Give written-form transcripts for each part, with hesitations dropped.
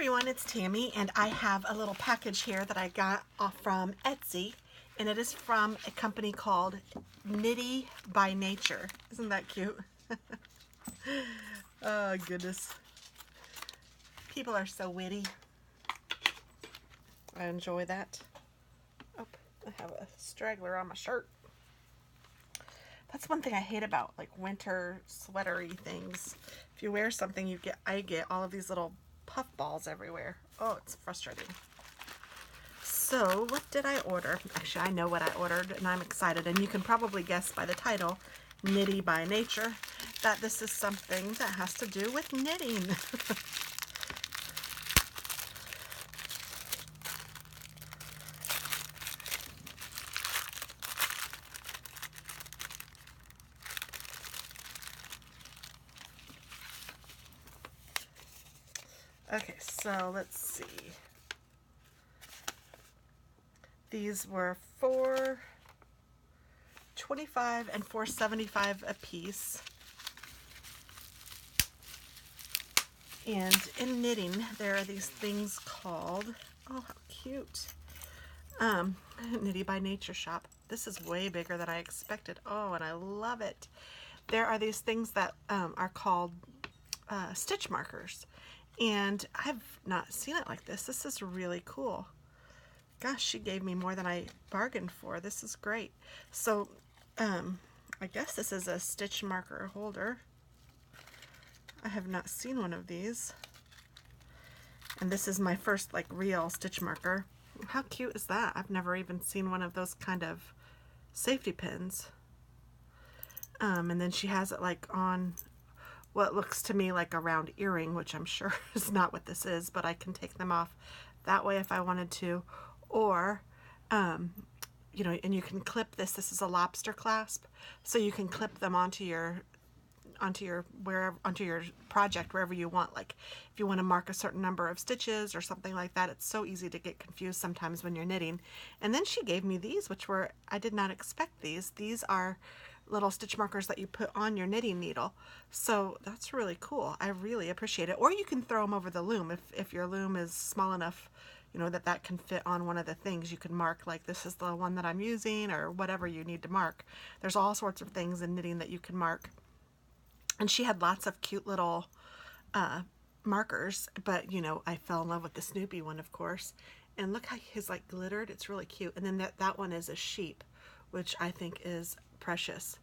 everyone, it's Tammy, and I have a little package here that I got off from Etsy, and it is from a company called Knitty By Nature. Isn't that cute? Oh goodness. People are so witty. I enjoy that. Oh, I have a straggler on my shirt. That's one thing I hate about like winter sweatery things. If you wear something, I get all of these little puff balls everywhere. Oh, it's frustrating. So what did I order? Actually, I know what I ordered and I'm excited, and you can probably guess by the title, Knitty by Nature, that this is something that has to do with knitting. Okay, so let's see. These were $4.25 and $4.75 a piece. And in knitting, there are these things called, oh how cute, Knitty by Nature shop. This is way bigger than I expected. Oh, and I love it. There are these things that are called stitch markers. And I've not seen it like this. This is really cool. Gosh, she gave me more than I bargained for. This is great. So, I guess this is a stitch marker holder. I have not seen one of these. And this is my first like real stitch marker. How cute is that? I've never even seen one of those kind of safety pins. And then she has it like on what looks to me like a round earring, which I'm sure is not what this is, but I can take them off that way if I wanted to. Or, you know, and you can clip this. This is a lobster clasp, so you can clip them onto your project wherever you want. Like if you want to mark a certain number of stitches or something like that. It's so easy to get confused sometimes when you're knitting. And then she gave me these, which were, I did not expect these. These are little stitch markers that you put on your knitting needle. So that's really cool. I really appreciate it. Or you can throw them over the loom if your loom is small enough, you know, that can fit on one of the things. You can mark like this is the one that I'm using, or whatever you need to mark. There's all sorts of things in knitting that you can mark. And she had lots of cute little markers, but you know, I fell in love with the Snoopy one, of course. And look how his like glittered. It's really cute. And then that one is a sheep, which I think is precious.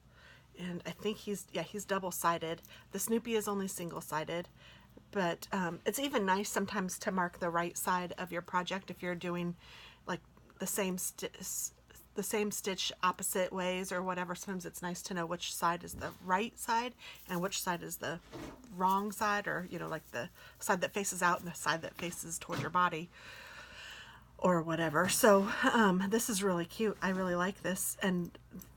And I think he's double-sided. The Snoopy is only single-sided, but it's even nice sometimes to mark the right side of your project if you're doing like the same stitch opposite ways or whatever. Sometimes it's nice to know which side is the right side and which side is the wrong side, or you know, like the side that faces out and the side that faces toward your body or whatever. So this is really cute. I really like this, and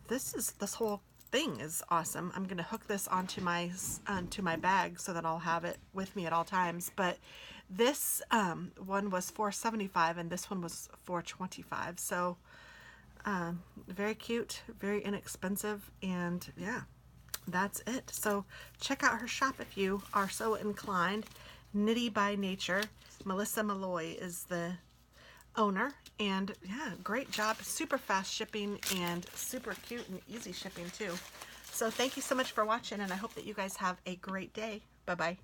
this whole thing is awesome. I'm gonna hook this onto my bag so that I'll have it with me at all times. But this one was $4.75 and this one was $4.25. So very cute, very inexpensive, and yeah, that's it. So check out her shop if you are so inclined. Knitty by Nature. Melissa Malloy is the owner, and yeah, great job. Super fast shipping and super cute and easy shipping too. So thank you so much for watching, and I hope that you guys have a great day. Bye bye.